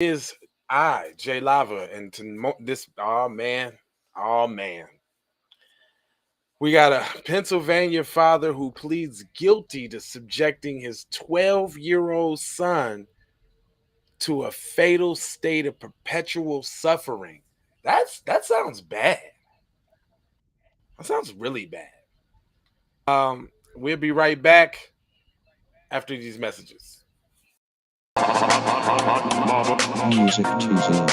Is I, Jay Lava, and this, oh man, we got a Pennsylvania father who pleads guilty to subjecting his 12-year-old son to a fatal state of perpetual suffering. That sounds bad. That sounds really bad. We'll be right back after these messages. Music teaser.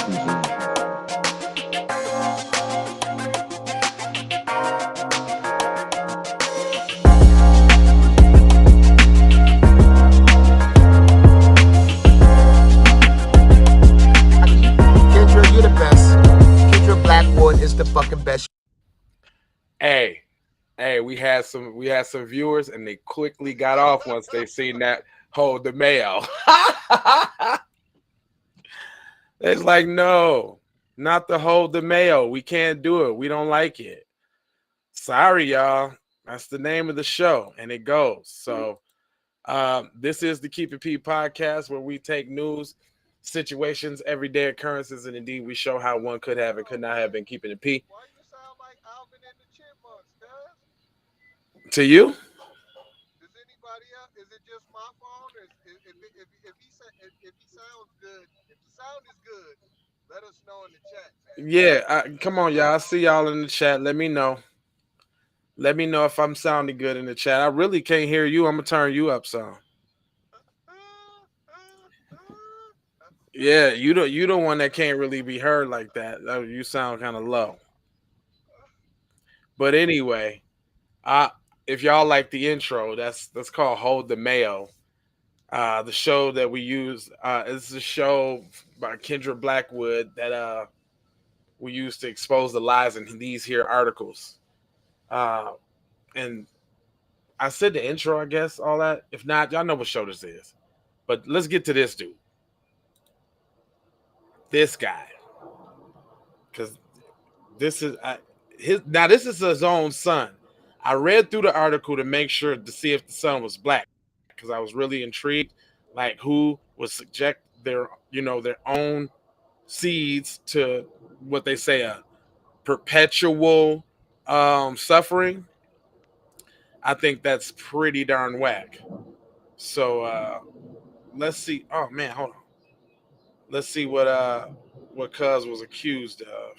Kendra, you're the best. Kendra Blackwood is the fucking best. Hey, we had some viewers and they quickly got off once they seen that hold the mail. It's like, no, not the hold the mail. We can't do it. We don't like it. Sorry, y'all. That's the name of the show, and it goes. So this is the Keep It P podcast where we take news, situations, everyday occurrences, and indeed we show how one could have and could not have been keeping it P. Why you sound like Alvin and the Chipmunks, cuz? To you, Does anybody else? Is it just my phone? If he sounds good, if the sound is good, let us know in the chat, man. yeah. Come on, y'all. I see y'all in the chat. Let me know. Let me know if I'm sounding good in the chat. I really can't hear you. I'm gonna turn you up some. Yeah, you the one that can't really be heard like that. You sound kind of low. But anyway, I if y'all like the intro, that's called Hold the Mayo. The show that we use is a show by Kendra Blackwood that we use to expose the lies in these here articles. Uh, and I said the intro, I guess, all that. If not, y'all know what show this is. But let's get to this dude. This guy. Because this is this is his own son. I read through the article to make sure to see if the son was black because I was really intrigued, like who would subject their own seeds to what they say a perpetual suffering. I think that's pretty darn whack. So let's see. Oh man, hold on. Let's see what Cuz was accused of.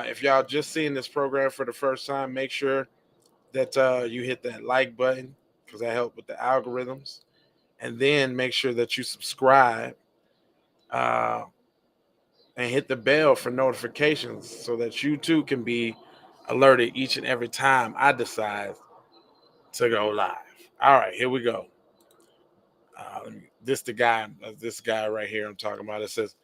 If y'all just seeing this program for the first time, make sure that you hit that like button because that helps with the algorithms, and then make sure that you subscribe uh, and hit the bell for notifications so that you too can be alerted each and every time I decide to go live. All right, here we go. This guy right here I'm talking about. It says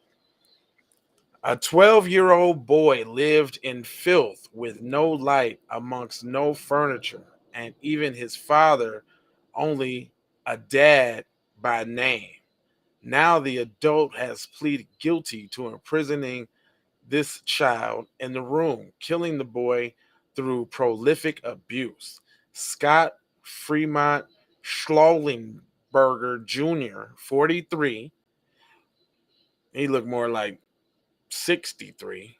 a 12-year-old boy lived in filth with no light amongst no furniture, and even his father only a dad by name. Now the adult has pleaded guilty to imprisoning this child in the room, killing the boy through prolific abuse. Scott Fremont Schlollenberger Jr., 43, he looked more like 63,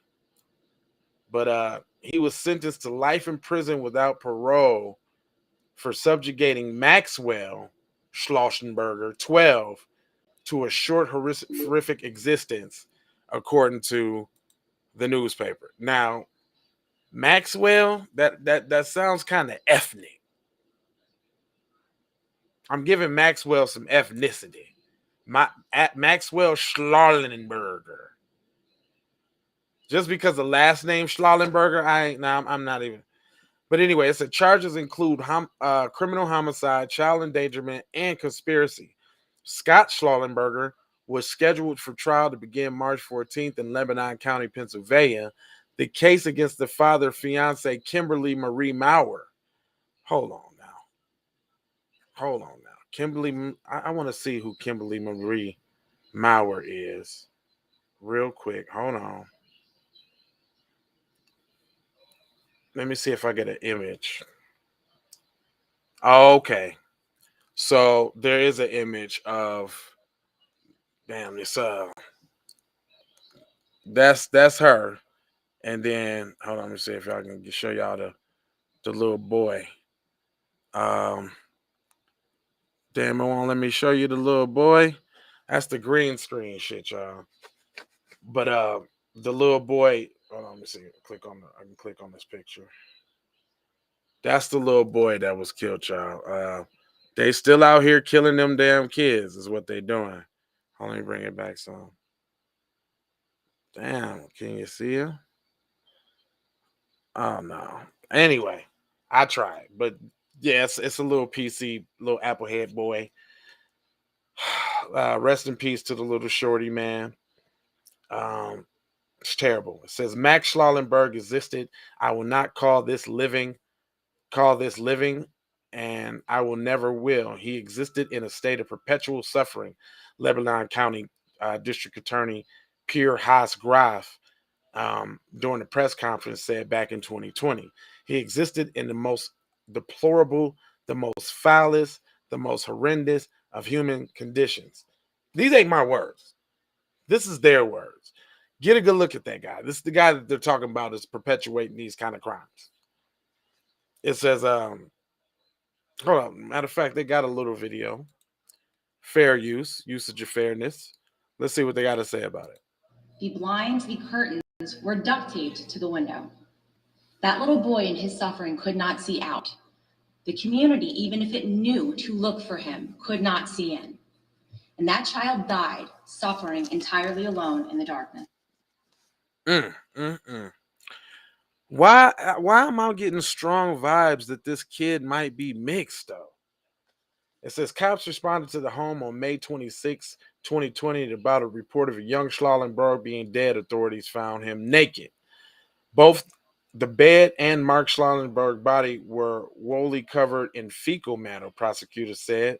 but he was sentenced to life in prison without parole for subjugating Maxwell Schlossenberger, 12, to a short, horrific existence, according to the newspaper. Now, Maxwell, that sounds kind of ethnic. I'm giving Maxwell some ethnicity. Maxwell Schlossenberger. Just because the last name Schlossenberger, I'm not even. But anyway, it said charges include criminal homicide, child endangerment, and conspiracy. Scott Schlossenberger was scheduled for trial to begin March 14th in Lebanon County, Pennsylvania. The case against the father, fiance Kimberly Marie Maurer. Hold on now. Kimberly, I want to see who Kimberly Marie Maurer is. Real quick. Hold on. Let me see if I get an image. Okay. So there is an image of Damn, it's that's her. And then hold on, let me see if I can show y'all the little boy. Um, damn, it won't let me show you the little boy. That's the green screen shit, y'all. But the little boy. Hold on, let me see. I can click on this picture. That's the little boy that was killed, y'all. They still out here killing them damn kids. Is what they doing. Let me bring it back some. Damn, can you see her? Oh no. Anyway, I tried, but yeah, it's a little PC, little Applehead boy. Rest in peace to the little shorty, man. Um, it's terrible. It says Max Schlellenberg existed. I will not call this living, and I will never will. He existed in a state of perpetual suffering. Lebanon County District Attorney Pierre Haas Graf during the press conference said back in 2020. He existed in the most deplorable, the most foulest, the most horrendous of human conditions. These ain't my words. This is their words. Get a good look at that guy. This is the guy that they're talking about is perpetuating these kind of crimes. It says, hold on. Matter of fact, they got a little video. Fair usage of fairness. Let's see what they got to say about it. The blinds, the curtains were duct taped to the window. That little boy in his suffering could not see out. The community, even if it knew to look for him, could not see in. And that child died suffering entirely alone in the darkness. Why am I getting strong vibes that this kid might be mixed though? It says cops responded to the home on May 26, 2020 about a report of a young Schlellenberg being dead. Authorities found him naked. Both the bed and Mark Schlellenberg's body were woefully covered in fecal matter, prosecutors said.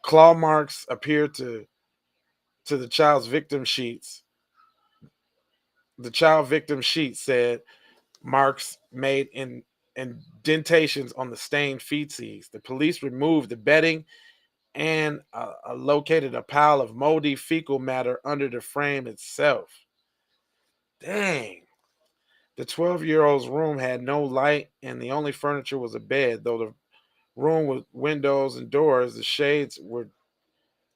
Claw marks appeared to the child's victim sheets. The child victim sheet said marks made in indentations on the stained feces. The police removed the bedding and located a pile of moldy fecal matter under the frame itself. Dang. The 12-year-old's room had no light, and the only furniture was a bed. Though the room with windows and doors, the shades were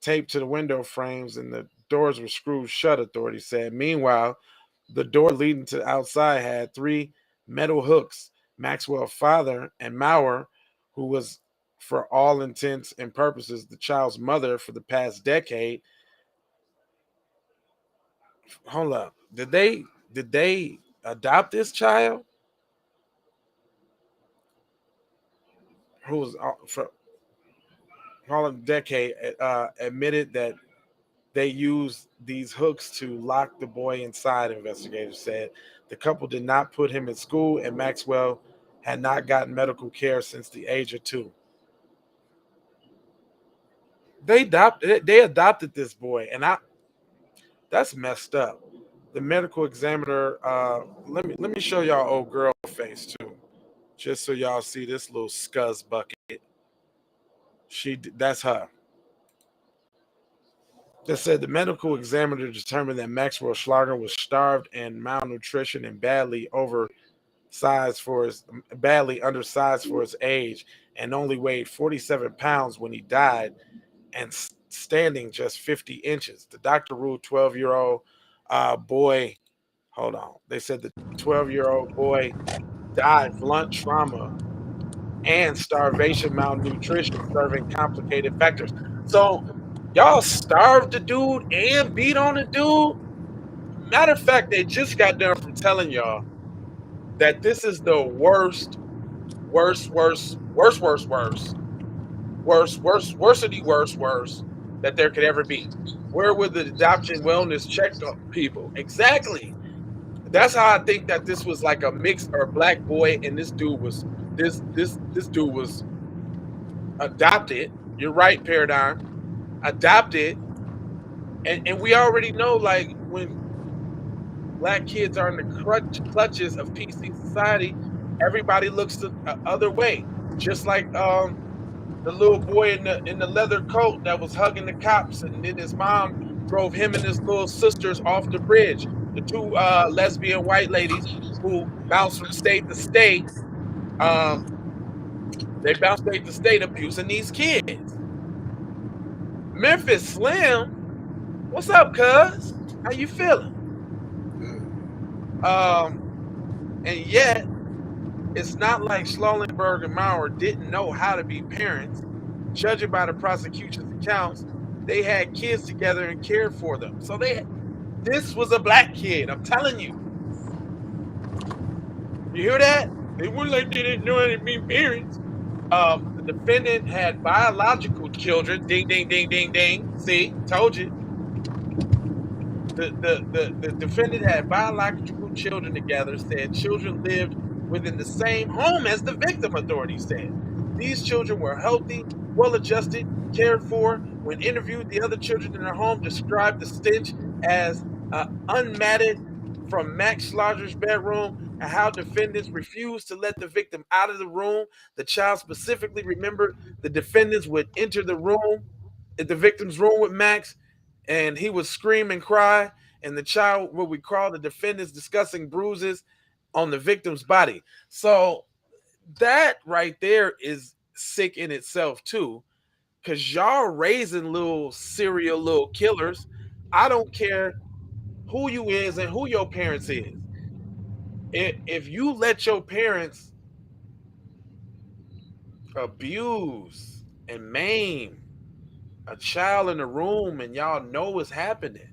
taped to the window frames, and the doors were screwed shut, authorities said. Meanwhile, the door leading to the outside had 3 metal hooks. Maxwell's father and Maurer, who was, for all intents and purposes, the child's mother for the past decade. Hold up. Did they adopt this child? Who was for all of a decade admitted that they used these hooks to lock the boy inside, investigators said. The couple did not put him in school, and Maxwell had not gotten medical care since the age of 2. They adopted this boy, and that's messed up. The medical examiner, let me show y'all old girl face too, just so y'all see this little scuzz bucket. That's her. They said the medical examiner determined that Maxwell Schlager was starved and malnutrition and badly undersized for his age, and only weighed 47 pounds when he died, and standing just 50 inches. The doctor ruled 12-year-old boy. Hold on. They said the 12-year-old boy died blunt trauma and starvation, malnutrition, serving complicated factors. So y'all starved the dude and beat on the dude. Matter of fact, they just got done from telling y'all that this is the worst that there could ever be. Where were the adoption wellness check people? Exactly. That's how I think that this was like a mixed or black boy, and this dude was adopted. You're right, Paradigm. Adopted, and we already know, like, when black kids are in the clutches of PC society, everybody looks the other way. Just like the little boy in the leather coat that was hugging the cops, and then his mom drove him and his little sisters off the bridge. The two lesbian white ladies who bounced from state to state, um, they bounced state to state abusing these kids. Memphis Slim, what's up, cuz? How you feeling? Um, and yet it's not like Schlellenberg and Maurer didn't know how to be parents. Judging by the prosecution's accounts, they had kids together and cared for them. So this was a black kid. I'm telling you. You hear that? They were like they didn't know how to be parents. The defendant had biological children. Ding, ding, ding, ding, ding. See, told you. The defendant had biological children together, said children lived within the same home as the victim, authorities said. These children were healthy, well-adjusted, cared for. When interviewed, the other children in their home described the stench as unmatted from Max Schlager's bedroom and how defendants refused to let the victim out of the room. The child specifically remembered the defendants would enter the room, the victim's room with Max, and he would scream and cry, and the child would recall the defendants discussing bruises on the victim's body. So that right there is sick in itself too, because y'all raising little serial little killers. I don't care who you is and who your parents is. If you let your parents abuse and maim a child in a room and y'all know it's happening,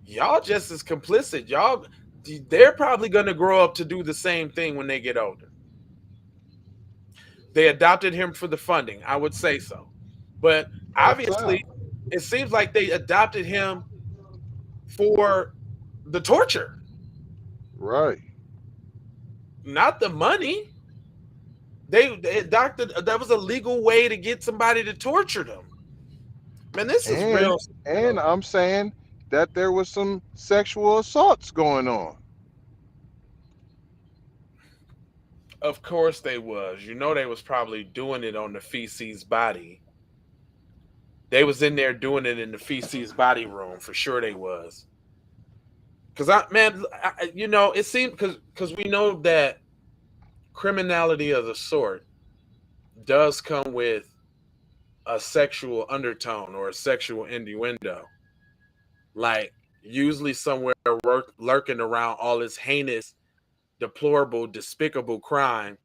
y'all just as complicit. They're probably going to grow up to do the same thing when they get older. They adopted him for the funding, I would say so. But obviously, it seems like they adopted him for the torture. Right. Not the money. They adopted, that was a legal way to get somebody to torture them. Man, this is real. And I'm saying that there was some sexual assaults going on. Of course they was. You know they was probably doing it on the feces body. They was in there doing it in the feces body room. For sure they was. Because, it seemed, because we know that criminality of the sort does come with a sexual undertone or a sexual innuendo. Like, usually somewhere lurking around all this heinous, deplorable, despicable crime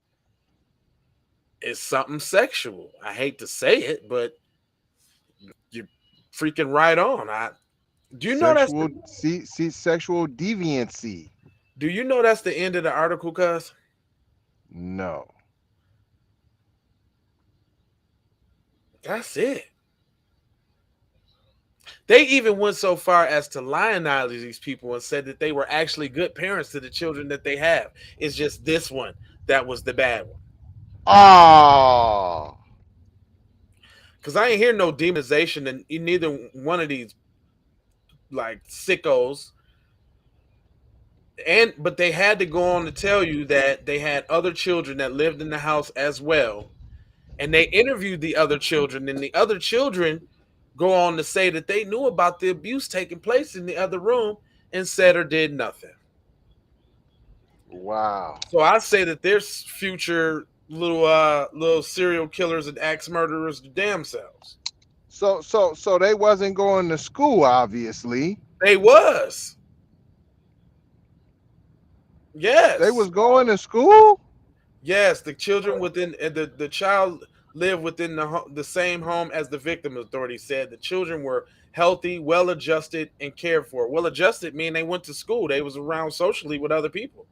is something sexual. I hate to say it, but you're freaking right on. Do you know that's sexual deviancy? Do you know that's the end of the article, cuz? No. That's it. They even went so far as to lionize these people and said that they were actually good parents to the children that they have. It's just this one that was the bad one. Oh. Because I ain't hear no demonization in neither one of these like sickos. But they had to go on to tell you that they had other children that lived in the house as well. And they interviewed the other children, and the other children go on to say that they knew about the abuse taking place in the other room and said or did nothing. Wow. So I say that there's future little serial killers and axe murderers the damn selves. So they wasn't going to school, obviously. They was. Yes. They was going to school? Yes, the children within the child lived within the same home as the victim, authorities said. The children were healthy, well-adjusted, and cared for. Well-adjusted meaning they went to school. They was around socially with other people.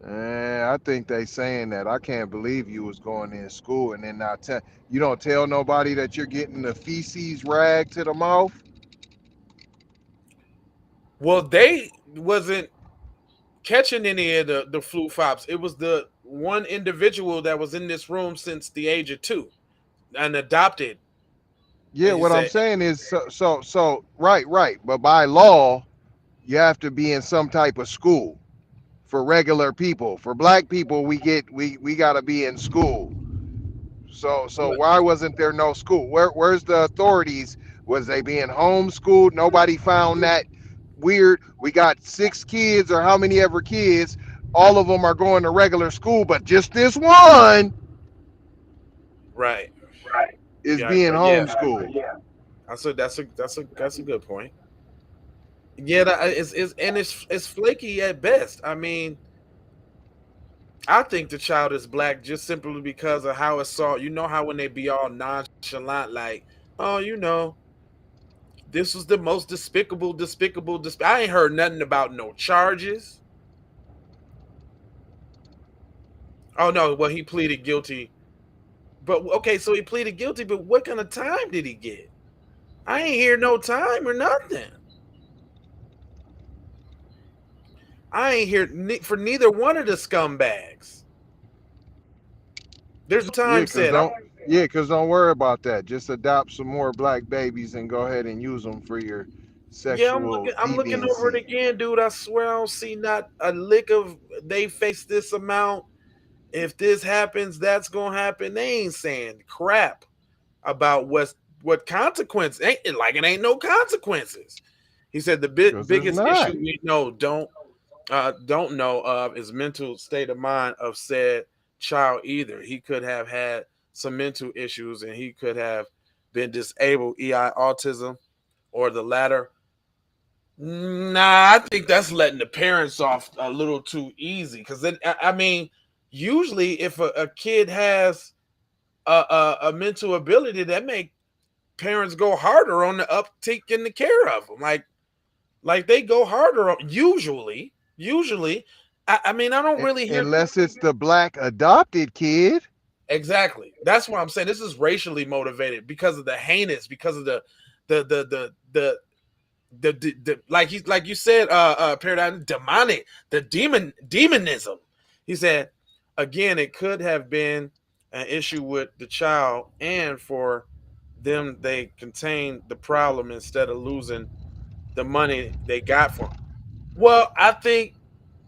I think they saying that. I can't believe you was going in school and then not you don't tell nobody that you're getting the feces rag to the mouth. Well, they wasn't catching any of the flu fops. It was the one individual that was in this room since the age of 2 and adopted. Yeah, what I'm saying is so right. But by law, you have to be in some type of school. For regular people, for black people, we gotta be in school. So why wasn't there no school? Where's the authorities Was they being homeschooled? Nobody found that weird. We got 6 kids or how many ever kids. All of them are going to regular school, but just this one Right. is Yeah. being Yeah. homeschooled. That's a good point. Yeah, it's flaky at best. I mean, I think the child is black just simply because of how it's saw. You know how when they be all nonchalant, like, oh, this was the most despicable. I ain't heard nothing about no charges. Oh no, well he pleaded guilty. But okay, so he pleaded guilty, but what kind of time did he get? I ain't hear no time or nothing. I ain't hear for neither one of the scumbags. There's no Yeah, time cause said. don't yeah, cause don't worry about that. Just adopt some more black babies and go ahead and use them for your Yeah, sexual I'm looking over it deviancy. again, dude. I swear I don't see not a lick of they face this amount. If this happens, that's gonna happen. They ain't saying crap about what consequence. Ain't like it ain't no consequences. He said the Cause it's biggest not. issue we don't know of is mental state of mind of said child either. He could have had some mental issues and he could have been disabled, EI autism, or the latter. Nah, I think that's letting the parents off a little too easy. Because then, I mean, usually if a kid has a mental ability, that make parents go harder on the uptake and the care of them. Like they go harder on usually. Usually, I mean, I don't really hear Unless it's the black adopted kid. exactly. That's why I'm saying this is racially motivated because of the heinous, because of the the the the like you said, paradigm demonic, the demonism. He said again, it could have been an issue with the child, and for them they contained the problem instead of losing the money they got for him. Well, I think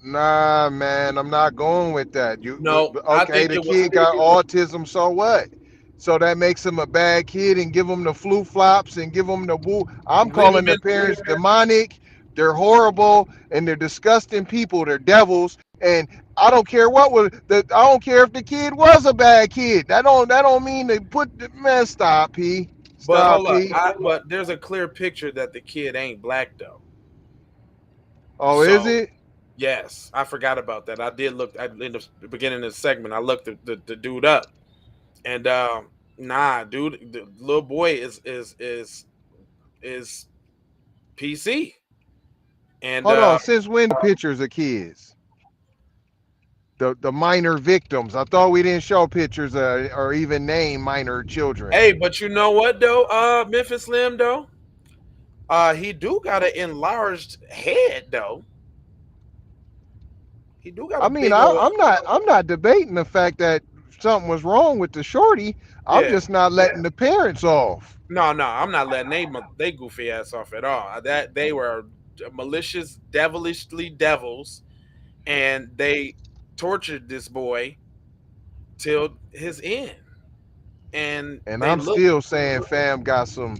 Nah, man, I'm not going with that. no, I Okay? think The it was kid got autism, so what? So that makes him a bad kid and give him the flu flops and give him the woo. I'm leave calling him the in. parents demonic. They're horrible and they're disgusting people. They're devils. And I don't care what was the. I don't care if the kid was a bad kid. That don't mean they put the man. Stop, P. But Stop, hold up, P. but there's a clear picture that the kid ain't black though. Oh, is So it? yes, I forgot about that. I did look in the beginning of the segment. I looked the dude up, and nah, dude, the little boy is PC, and Hold on. Since when the pictures of kids? The minor victims. I thought we didn't show pictures or even name minor children. hey, but you know what though, Memphis Slim though, he do got an enlarged head though. He do got I a mean, big old I'm not debating the fact that something was wrong with the shorty. I'm yeah. just not letting the parents off. No, I'm not letting they goofy ass off at all. That they were malicious, devilishly devils, and they tortured this boy till his end. And And they I'm look, still saying fam got some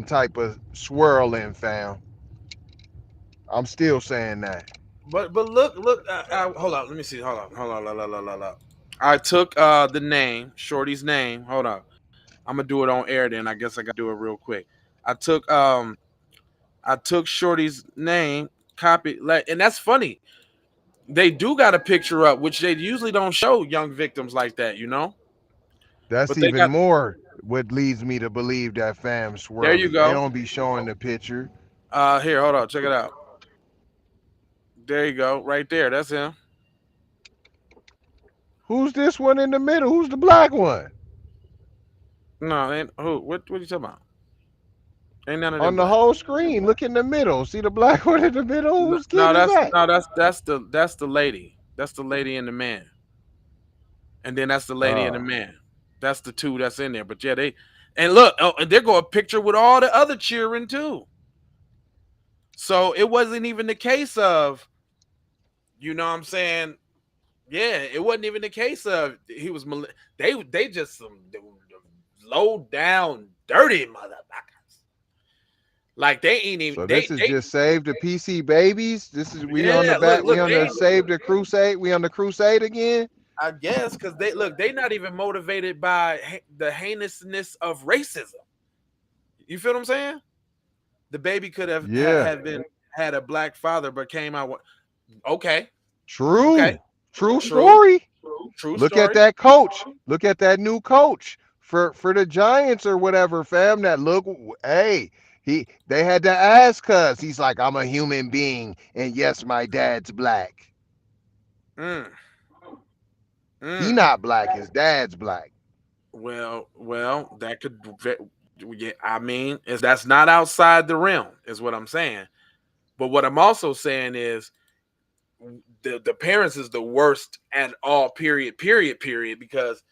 type of swirl in fam. I'm still saying that. but look. Hold on, let me see. Hold on. I took the name, Shorty's name. Hold on, I'm gonna do it on air. Then I guess I gotta do it real quick. I took um I took Shorty's name, copy, like, and that's funny. They do got a picture up, which they usually don't show young victims like that, you know. That's But they even got more what leads me to believe that fam there you swirly. They go. don't be showing the picture. Here, hold on, check it out. There you go, right there. That's him. Who's this one in the middle? Who's the black one? No, ain't who? What you talking about? Ain't none of them On the black. whole screen, look in the middle. See the black one in the middle? No, Whose kid is that? that's the lady. That's the lady and the man, and then that's the lady and the Oh. man. That's the two that's in there. But yeah, they and look, oh, and there go a picture with all the other cheering too. So it wasn't even the case of, you know what I'm saying? Yeah, it wasn't even the case of he was they just some low down dirty motherfuckers. Like they ain't even So this is they just save the PC babies. This is we on the yeah, back. We look, on the save the crusade. We on the crusade again. I guess because they not even motivated by the heinousness of racism. You feel what I'm saying? The baby could have had a black father, but came out. Okay, True. okay, True story. True Look story. at that coach. Look at that new coach for the Giants or whatever, fam. That look, hey, they had to ask us. He's like, I'm a human being, and yes, my dad's black. He not black. His dad's black. Well, that could. Yeah, I mean, that's not outside the realm, is what I'm saying. But what I'm also saying is, the parents is the worst at all. Period. Because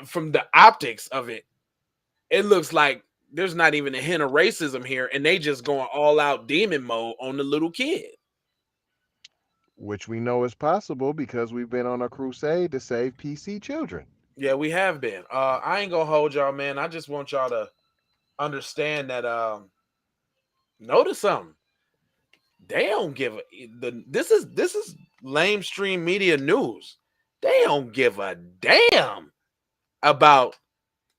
from the optics of it, it looks like there's not even a hint of racism here, and they just going all out demon mode on the little kid. Which we know is possible because we've been on a crusade to save PC children. Yeah, we have been. I ain't gonna hold y'all, man. I just want y'all to understand that. Notice something. They don't give this is lamestream media news. They don't give a damn about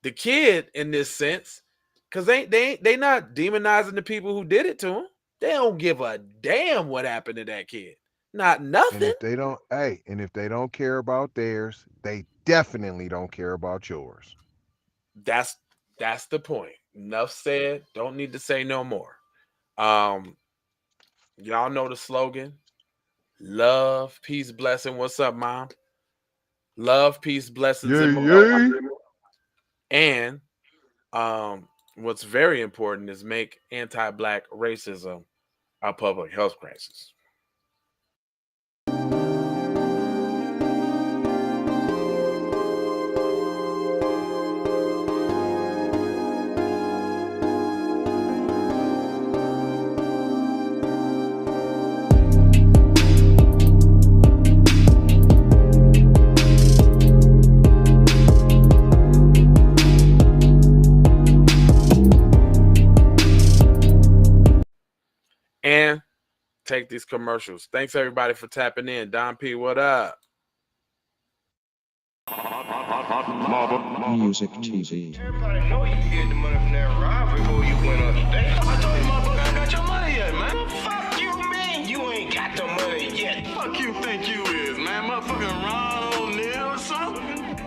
the kid in this sense, because they not demonizing the people who did it to him. They don't give a damn what happened to that kid. Not nothing. And if they don't care about theirs, they definitely don't care about yours. That's the point. Enough said. Don't need to say no more. Y'all know the slogan: love, peace, blessing. What's up, Mom? Love, peace, blessings, and what's very important is make anti-black racism a public health crisis. And take these commercials. Thanks everybody for tapping in. Don P, what up? Music TV. Everybody know you can get the money from that robbery before you went on the day. I told you motherfucker I got your money yet, man. Fuck you, man. You ain't got the money yet. Fuck you think you is, man. Motherfucking Ron O'Neal or something.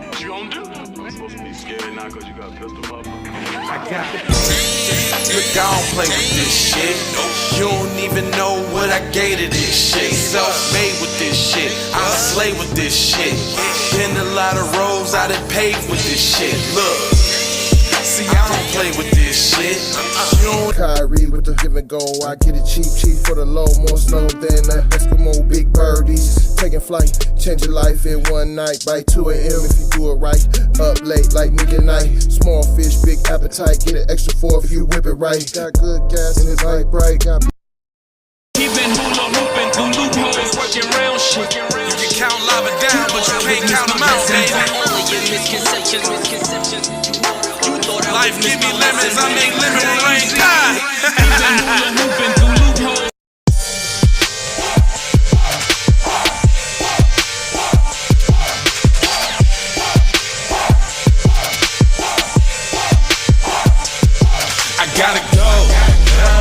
What you gonna do? You ain't supposed to be scared now because you got a pistol, motherfucker. I got it. Look, I don't play with this shit. You don't even know what I gave to this shit. Self-made with this shit. I slay with this shit. Been a lot of roads I done paved with this shit. Look, see, I don't play with this shit. Kyrie with the give and go. I get it cheap for the low. More snow than the Eskimo big birdies. Taking flight, change your life in one night. By 2 a.m. if you do it right. Up late like midnight. Small fish, big appetite. Get an extra 4 if you whip it right. Got good gas and it's light bright. Got He been hula hooping through loopholes, working round shit. You can count lava down, but you can't count them out, baby. Life give me lemons, I make lemon rain die. He been hula hooping through loopholes. I gotta go,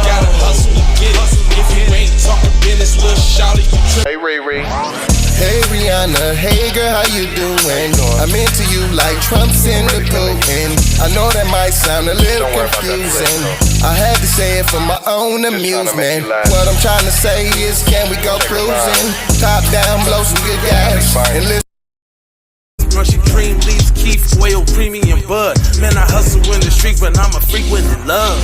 gotta hustle to get it. If you ain't talking business, little shawty, you trip. Hey, Ray Ray. Hey Rihanna, hey girl, how you doing? I'm into you like Trump's in the Putin. I know that might sound a little confusing. I had to say it for my own amusement. What I'm trying to say is, can we go cruising? Top down, blow some good gas, and listen. Brushy cream leaves, Keith, whale, premium bud. Man, I hustle in the street, but I'm a freak with the love.